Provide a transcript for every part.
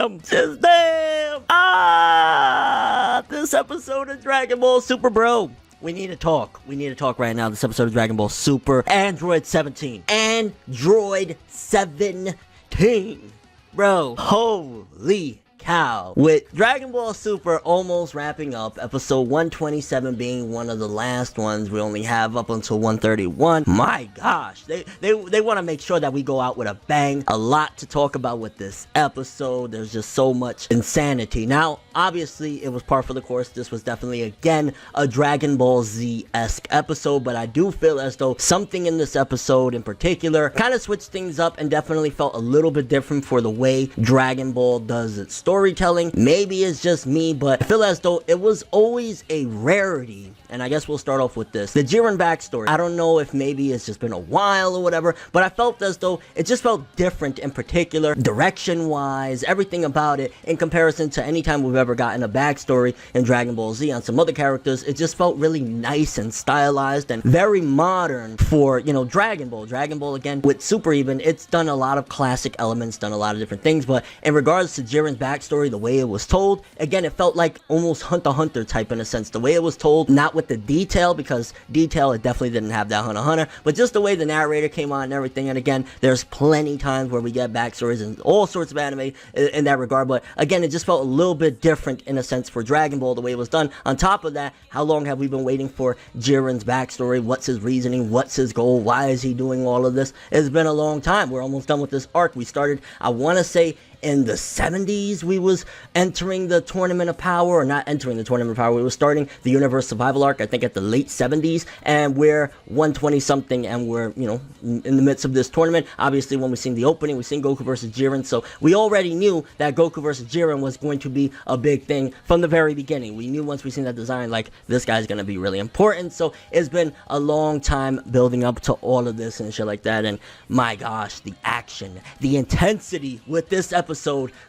Just damn. This episode of Dragon Ball Super, bro. We need to talk. We need to talk right now. This episode of Dragon Ball Super. Android 17. Android 17. Bro, holy cow. With Dragon Ball Super almost wrapping up, episode 127 being one of the last ones, we only have up until 131. My gosh, they want to make sure that we go out with a bang. A lot to talk about with this episode. There's just so much insanity. Now, obviously, it was par for the course. This was definitely, again, a Dragon Ball Z-esque episode, but I do feel as though something in this episode in particular kind of switched things up and definitely felt a little bit different for the way Dragon Ball does its storytelling. Maybe it's just me, but I feel as though it was always a rarity. And I guess we'll start off with this. The Jiren backstory. I don't know if maybe it's just been a while or whatever, but I felt as though it just felt different in particular, direction-wise, everything about it, in comparison to any time we've ever gotten a backstory in Dragon Ball Z on some other characters. It just felt really nice and stylized and very modern for, you know, Dragon Ball. Dragon Ball, again, with Super even, it's done a lot of classic elements, done a lot of different things, but in regards to Jiren's backstory, the way it was told, again, it felt like almost Hunter x Hunter type in a sense. The way it was told, not with the detail, because detail, it definitely didn't have that Hunter x Hunter, but just the way the narrator came on and everything. And again, there's plenty times where we get backstories and all sorts of anime in that regard, but again, it just felt a little bit different in a sense for Dragon Ball, the way it was done. On top of that, how long have we been waiting for Jiren's backstory? What's his reasoning? What's his goal? Why is he doing all of this? It's been a long time. We're almost done with this arc. We started, I want to say, in the 70s, we was entering the Tournament of Power, or not entering the Tournament of Power, we was starting the Universe Survival arc, I think at the late 70s, and we're 120 something, and we're, you know, in the midst of this tournament. Obviously, when we seen the opening, we seen Goku versus Jiren, so we already knew that Goku versus Jiren was going to be a big thing from the very beginning. We knew once we seen that design, like, this guy's gonna be really important, so it's been a long time building up to all of this and shit like that, and my gosh, the action, the intensity with this episode,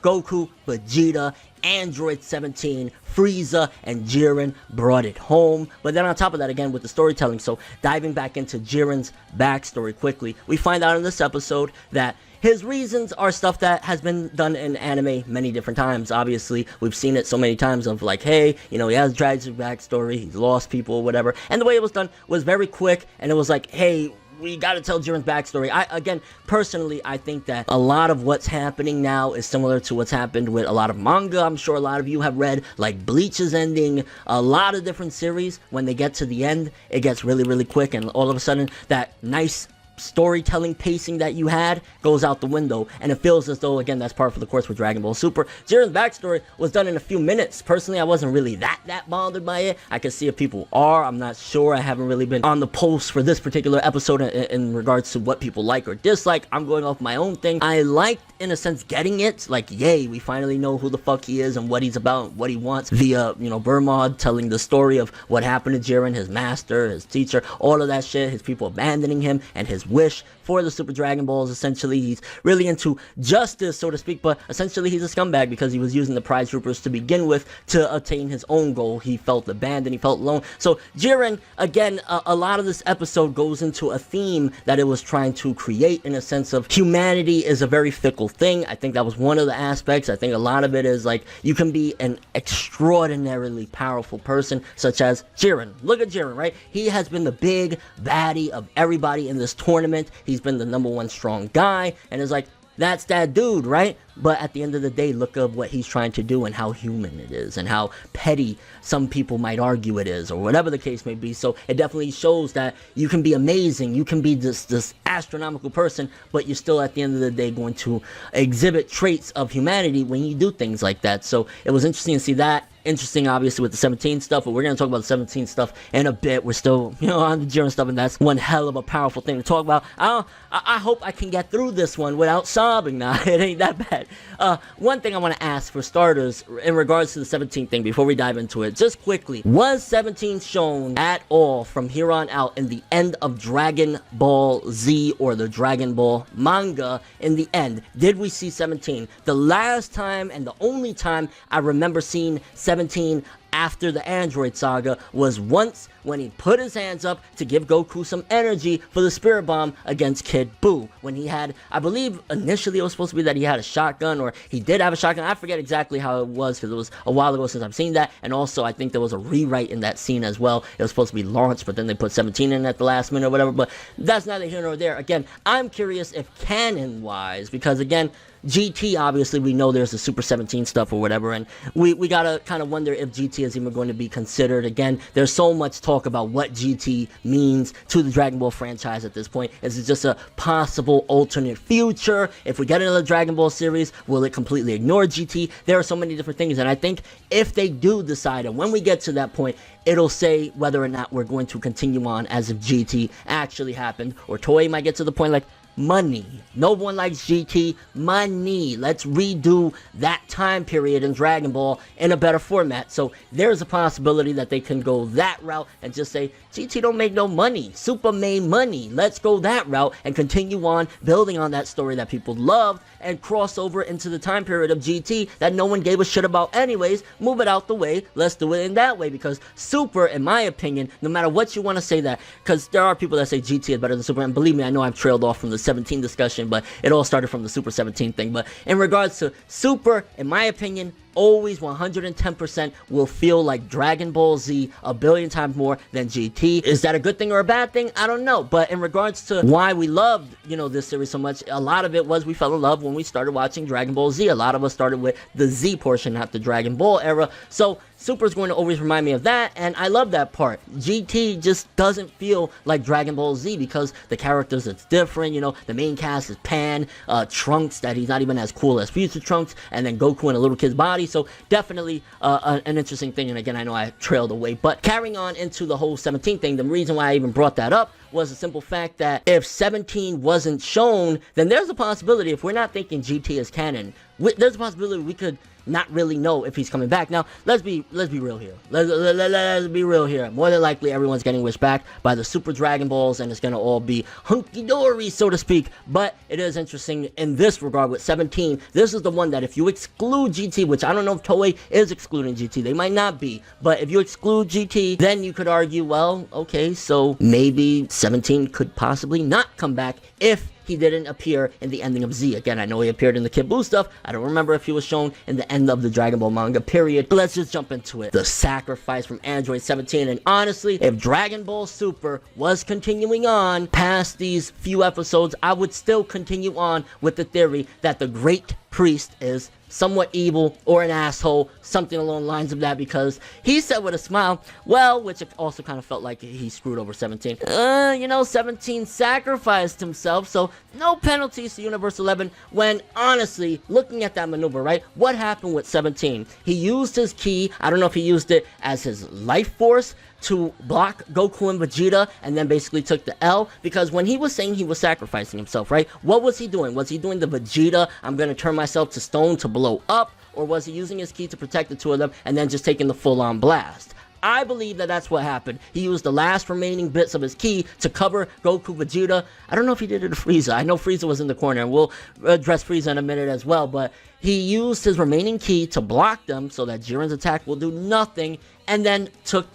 Goku, Vegeta, Android 17, Frieza, and Jiren brought it home. But then on top of that, again, with the storytelling, so diving back into Jiren's backstory quickly, we find out in this episode that his reasons are stuff that has been done in anime many different times. Obviously, we've seen it so many times of like, hey, you know, he has tragic backstory, he's lost people, whatever. And the way it was done was very quick, and it was like, hey, we gotta tell Jiren's backstory. Again, personally, I think that a lot of what's happening now is similar to what's happened with a lot of manga. I'm sure a lot of you have read, like Bleach's ending, a lot of different series. When they get to the end, it gets really, really quick, and all of a sudden, that nice storytelling pacing that you had goes out the window, and it feels as though, again, that's par for the course with Dragon Ball Super. Jiren's backstory was done in a few minutes. Personally, I wasn't really that bothered by it. I can see if people are. I'm not sure. I haven't really been on the pulse for this particular episode in regards to what people like or dislike. I'm going off my own thing. I liked, in a sense, getting it. Like, yay, we finally know who the fuck he is and what he's about, what he wants, via, you know, Burmod telling the story of what happened to Jiren, his master, his teacher, all of that shit, his people abandoning him, and his wish for the Super Dragon Balls. Essentially, he's really into justice, so to speak, but essentially he's a scumbag because he was using the Pride Troopers to begin with to attain his own goal. He felt abandoned, he felt alone. So Jiren, again, a lot of this episode goes into a theme that it was trying to create, in a sense of humanity is a very fickle thing. I think that was one of the aspects. I think a lot of it is like, you can be an extraordinarily powerful person, such as Jiren. Look at Jiren, right? He has been the big baddie of everybody in this tournament. He's been the #1 strong guy, and it's like, that's that dude, right? But at the end of the day, look at what he's trying to do and how human it is and how petty some people might argue it is, or whatever the case may be. So it definitely shows that you can be amazing, you can be this astronomical person, but you're still at the end of the day going to exhibit traits of humanity when you do things like that. So it was interesting to see that. Interesting, obviously, with the 17 stuff, but we're going to talk about the 17 stuff in a bit. We're still, you know, on the Jiren stuff, and that's one hell of a powerful thing to talk about. I hope I can get through this one without sobbing now. It ain't that bad. One thing I want to ask for starters, in regards to the 17 thing, before we dive into it, just quickly, was 17 shown at all from here on out in the end of Dragon Ball Z or the Dragon Ball manga? In the end, did we see 17? The last time and the only time I remember seeing 17 after the Android saga was once when he put his hands up to give Goku some energy for the Spirit Bomb against Kid Buu. When he had, I believe initially it was supposed to be that he had a shotgun, or he did have a shotgun. I forget exactly how it was because it was a while ago since I've seen that. And also I think there was a rewrite in that scene as well. It was supposed to be launched, but then they put 17 in at the last minute or whatever. But that's neither here nor there. Again, I'm curious if canon-wise, because again, GT, obviously, we know there's the Super 17 stuff or whatever, and we gotta kind of wonder if GT is even going to be considered. Again, there's so much talk about what GT means to the Dragon Ball franchise at this point. Is it just a possible alternate future? If we get another Dragon Ball series, will it completely ignore GT? There are so many different things, and I think if they do decide, and when we get to that point, it'll say whether or not we're going to continue on as if GT actually happened, or Toei might get to the point like, money. No one likes GT. Money. Let's redo that time period in Dragon Ball in a better format. So there's a possibility that they can go that route and just say, GT don't make no money. Super made money. Let's go that route and continue on building on that story that people loved and cross over into the time period of GT that no one gave a shit about anyways. Move it out the way. Let's do it in that way, because Super, in my opinion, no matter what you want to say that, because there are people that say GT is better than Super, and believe me, I know I've trailed off from the 17 discussion, but it all started from the Super 17 thing. But in regards to Super, in my opinion, always 110% will feel like Dragon Ball Z a billion times more than GT. Is that a good thing or a bad thing? I don't know. But in regards to why we loved, this series so much, a lot of it was we fell in love when we started watching Dragon Ball Z. A lot of us started with the Z portion, not the Dragon Ball era. So Super is going to always remind me of that, and I love that part. GT just doesn't feel like Dragon Ball Z because the characters, it's different. The main cast is Pan, Trunks, that he's not even as cool as Future Trunks, and then Goku in a little kid's body. So definitely an interesting thing. And again, I know I trailed away, but carrying on into the whole 17 thing, the reason why I even brought that up was the simple fact that if 17 wasn't shown, then there's a possibility, if we're not thinking GT is canon, there's a possibility we could not really know if he's coming back. Now, let's be real here. Let's be real here. More than likely, everyone's getting wished back by the Super Dragon Balls, and it's gonna all be hunky-dory, so to speak. But it is interesting in this regard with 17. This is the one that if you exclude GT, which I don't know if Toei is excluding GT, they might not be, but if you exclude GT, then you could argue, well, okay, so maybe 17 could possibly not come back if he didn't appear in the ending of Z. Again, I know he appeared in the Kid Buu stuff. I don't remember if he was shown in the end of the Dragon Ball manga, period. But let's just jump into it. The sacrifice from Android 17. And honestly, if Dragon Ball Super was continuing on past these few episodes, I would still continue on with the theory that the Great Priest is somewhat evil or an asshole, something along the lines of that, because he said with a smile, well, which also kind of felt like he screwed over 17. 17 sacrificed himself, so no penalties to Universe 11, when honestly, looking at that maneuver, right, what happened with 17? He used his ki, I don't know if he used it as his life force to block Goku and Vegeta, and then basically took the L, because when he was saying he was sacrificing himself, right, what was he doing? Was he doing the Vegeta, I'm gonna turn myself to stone to blow up, or was he using his ki to protect the two of them, and then just taking the full-on blast? I believe that that's what happened. He used the last remaining bits of his ki to cover Goku, Vegeta. I don't know if he did it to Frieza. I know Frieza was in the corner, and we'll address Frieza in a minute as well, but he used his remaining ki to block them so that Jiren's attack will do nothing, and then took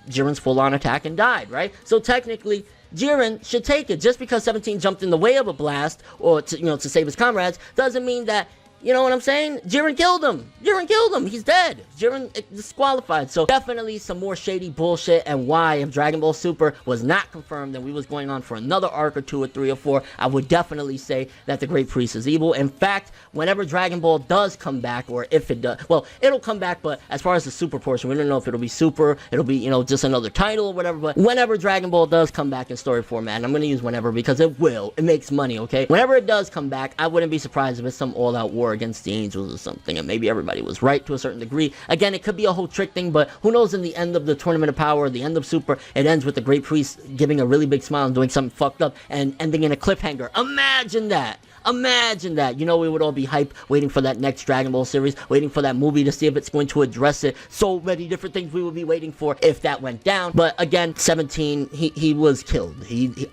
Jiren's full-on attack and died, right? So technically, Jiren should take it. Just because 17 jumped in the way of a blast, or to save his comrades, doesn't mean that, you know what I'm saying? Jiren killed him. Jiren killed him. He's dead. Jiren disqualified. So definitely some more shady bullshit, and why, if Dragon Ball Super was not confirmed and we was going on for another arc or 2 or 3 or 4, I would definitely say that the Great Priest is evil. In fact, whenever Dragon Ball does come back, or if it does, well, it'll come back, but as far as the Super portion, we don't know if it'll be Super, it'll be, just another title or whatever, but whenever Dragon Ball does come back in story format, and I'm going to use whenever because it will, it makes money, okay? Whenever it does come back, I wouldn't be surprised if it's some all-out war against the Angels or something, and maybe everybody was right to a certain degree. Again, it could be a whole trick thing, but who knows, in the end of the Tournament of Power, the end of Super, it ends with the Great Priest giving a really big smile and doing something fucked up and ending in a cliffhanger. Imagine that! Imagine that. You know, we would all be hyped, waiting for that next Dragon Ball series, waiting for that movie to see if it's going to address it. So many different things we would be waiting for if that went down. But again, 17, he was killed.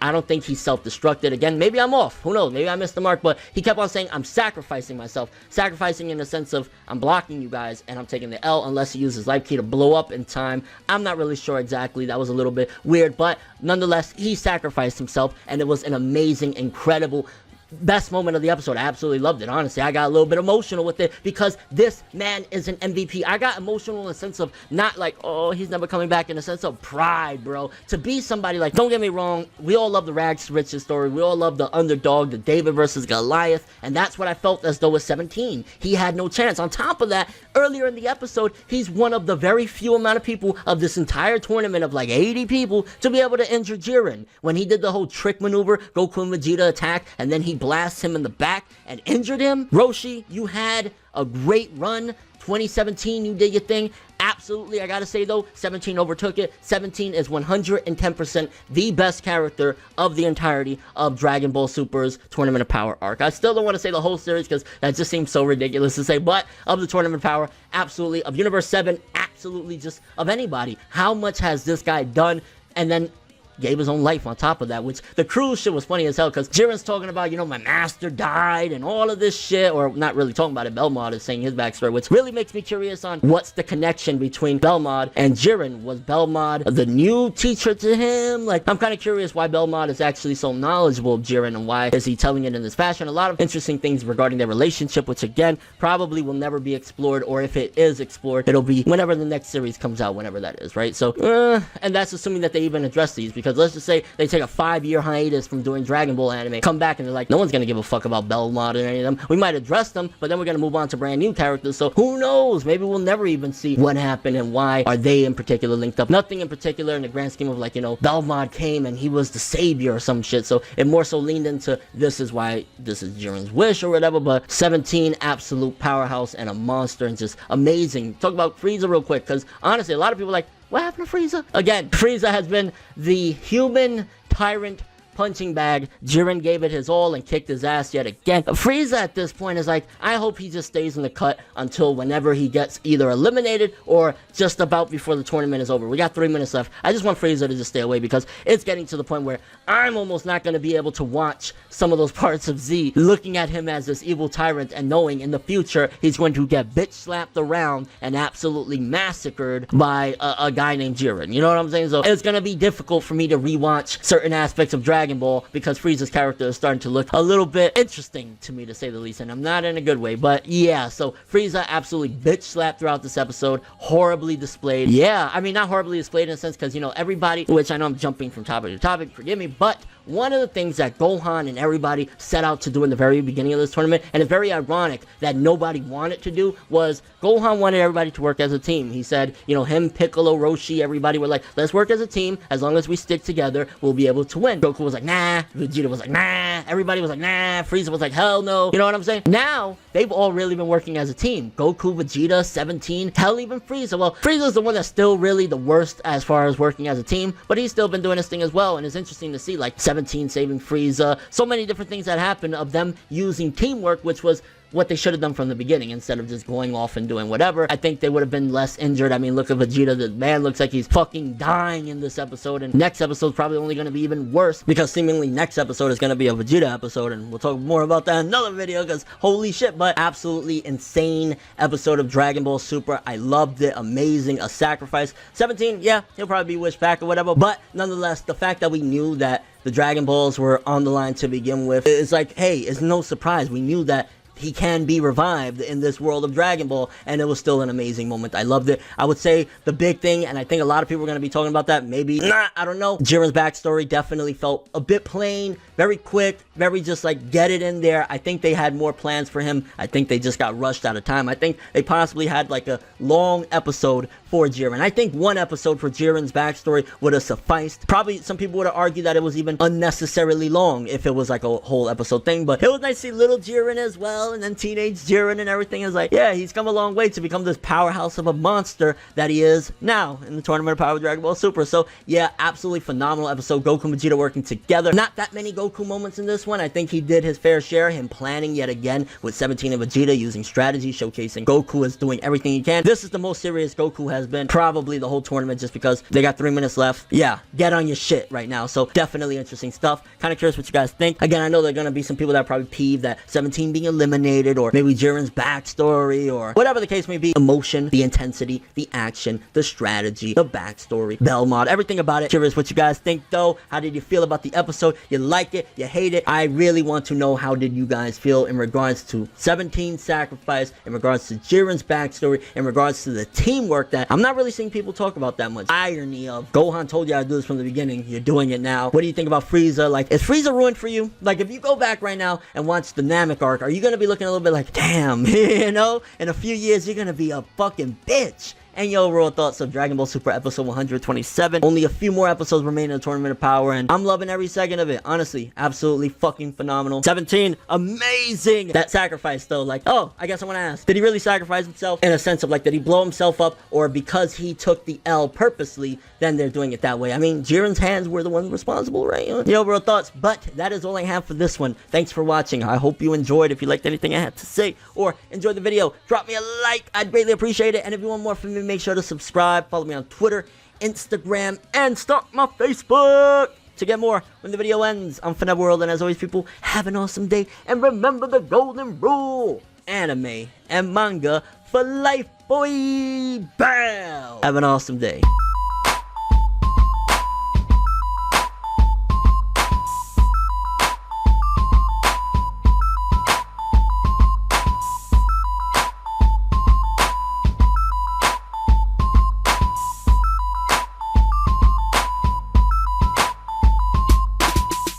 I don't think he self-destructed. Again, maybe I'm off. Who knows? Maybe I missed the mark. But he kept on saying, I'm sacrificing myself. Sacrificing in the sense of, I'm blocking you guys, and I'm taking the L unless he uses life key to blow up in time. I'm not really sure exactly. That was a little bit weird. But nonetheless, he sacrificed himself, and it was an amazing, incredible, best moment of the episode. I absolutely loved it. Honestly, I got a little bit emotional with it because this man is an MVP. I got emotional in the sense of not like, oh, he's never coming back, in the sense of pride, bro. To be somebody like, don't get me wrong, we all love the rags to riches story. We all love the underdog, the David versus Goliath, and that's what I felt as though with 17. He had no chance. On top of that, earlier in the episode, he's one of the very few amount of people of this entire tournament of like 80 people to be able to injure Jiren. When he did the whole trick maneuver, Goku and Vegeta attack, and then he blasts him in the back and injured him. Roshi, you had a great run. 2017, you did your thing. Absolutely, I gotta say though, 17 overtook it. 17 is 110% the best character of the entirety of Dragon Ball Super's Tournament of Power arc. I still don't want to say the whole series because that just seems so ridiculous to say, but of the Tournament of Power, absolutely. Of Universe 7, absolutely. Just of anybody. How much has this guy done? And then gave his own life on top of that, which the cruise shit was funny as hell, because Jiren's talking about, you know, my master died and all of this shit, or not really talking about it. Belmod is saying his backstory, which really makes me curious on what's the connection between Belmod and Jiren. Was Belmod the new teacher to him? Like, I'm kind of curious why Belmod is actually so knowledgeable of Jiren, and why is he telling it in this fashion. A lot of interesting things regarding their relationship, which again, probably will never be explored, or if it is explored, it'll be whenever the next series comes out, whenever that is, right? So, and that's assuming that they even address these, because let's just say they take a 5-year hiatus from doing Dragon Ball anime, come back and they're like, no one's gonna give a fuck about Belmod and any of them. We might address them, but then we're gonna move on to brand new characters, so who knows? Maybe we'll never even see what happened and why are they in particular linked up. Nothing in particular in the grand scheme of, like, you know, Belmod came and he was the savior or some shit, so it more so leaned into this is why this is Jiren's wish or whatever. But 17, absolute powerhouse and a monster, and just amazing. Talk about Frieza real quick, because honestly, a lot of people are like, what happened to Frieza? Again, Frieza has been the human tyrant punching bag. Jiren gave it his all and kicked his ass yet again. Frieza at this point is like, I hope he just stays in the cut until whenever he gets either eliminated or just about before the tournament is over. We got 3 minutes left. I just want Frieza to just stay away, because it's getting to the point where I'm almost not going to be able to watch some of those parts of Z, looking at him as this evil tyrant and knowing in the future he's going to get bitch slapped around and absolutely massacred by a guy named Jiren. You know what I'm saying? So it's going to be difficult for me to rewatch certain aspects of Dragon Ball, because Frieza's character is starting to look a little bit interesting to me, to say the least, and I'm not in a good way. But yeah, so Frieza absolutely bitch slapped throughout this episode, horribly displayed. Yeah, I mean, not horribly displayed in a sense, because, you know, everybody, which I know I'm jumping from topic to topic, forgive me, but one of the things that Gohan and everybody set out to do in the very beginning of this tournament, and it's very ironic that nobody wanted to do, was Gohan wanted everybody to work as a team. He said, you know, him, Piccolo, Roshi, everybody were like, let's work as a team. As long as we stick together, we'll be able to win. Goku was like, nah. Vegeta was like, nah. Everybody was like, nah. Frieza was like, hell no. You know what I'm saying? Now, they've all really been working as a team. Goku, Vegeta, 17, hell, even Frieza. Well, Frieza's the one that's still really the worst as far as working as a team, but he's still been doing his thing as well, and it's interesting to see, like, 17 saving Frieza, so many different things that happened of them using teamwork, which was what they should have done from the beginning, instead of just going off and doing whatever. I think they would have been less injured. I mean, look at Vegeta. The man looks like he's fucking dying in this episode, and next episode's probably only going to be even worse, because seemingly next episode is going to be a Vegeta episode, and we'll talk more about that in another video, because holy shit. But absolutely insane episode of Dragon Ball Super. I loved it. Amazing. A sacrifice. 17, yeah, he'll probably be wished back or whatever, but nonetheless, the fact that we knew that the Dragon Balls were on the line to begin with, it's like, hey, it's no surprise. We knew that he can be revived in this world of Dragon Ball, and it was still an amazing moment. I loved it. I would say the big thing, and I think a lot of people are going to be talking about that, maybe not, I don't know. Jiren's backstory definitely felt a bit plain, very quick, very just like get it in there. I think they had more plans for him. I think they just got rushed out of time. I think they possibly had like a long episode for Jiren. I think one episode for Jiren's backstory would have sufficed. Probably some people would have argued that it was even unnecessarily long if it was like a whole episode thing, but it was nice to see little Jiren as well, and then teenage Jiren and everything. Is like, yeah, he's come a long way to become this powerhouse of a monster that he is now in the Tournament of Power of Dragon Ball Super. So yeah, absolutely phenomenal episode. Goku and Vegeta working together. Not that many Goku moments in this one. I think he did his fair share. Him planning yet again with 17 and Vegeta, using strategy, showcasing Goku is doing everything he can. This is the most serious Goku has been probably the whole tournament, just because they got 3 minutes left. Yeah, get on your shit right now. So definitely interesting stuff. Kind of curious what you guys think. Again, I know there are gonna be some people that are probably peeved that 17 being eliminated, or maybe Jiren's backstory, or whatever the case may be. Emotion, the intensity, the action, the strategy, the backstory, Belmont, everything about it. Curious what you guys think though. How did you feel about the episode? You like it? You hate it? I really want to know, how did you guys feel in regards to 17's sacrifice, in regards to Jiren's backstory, in regards to the teamwork that I'm not really seeing people talk about that much. Irony of Gohan told you how to do this from the beginning, you're doing it now. What do you think about Frieza? Like, is Frieza ruined for you? Like, if you go back right now and watch the Namek arc, are you gonna be looking a little bit like, damn, you know, in a few years you're gonna be a fucking bitch? And your overall thoughts of Dragon Ball Super episode 127. Only a few more episodes remain in the Tournament of Power, and I'm loving every second of it. Honestly, absolutely fucking phenomenal. 17, amazing. That sacrifice though, like, oh, I guess I want to ask, did he really sacrifice himself in a sense of like, did he blow himself up, or because he took the L purposely, then they're doing it that way? I mean, Jiren's hands were the ones responsible, right? Your overall thoughts, but that is all I have for this one. Thanks for watching. I hope you enjoyed. If you liked anything I had to say, or enjoyed the video, drop me a like. I'd greatly appreciate it. And if you want more from me, make sure to subscribe, follow me on Twitter, Instagram, and stalk my Facebook to get more when the video ends. I'm ForneverWorld, and as always, people, have an awesome day, and remember the golden rule: anime and manga for life, boy. Bow. Have an awesome day.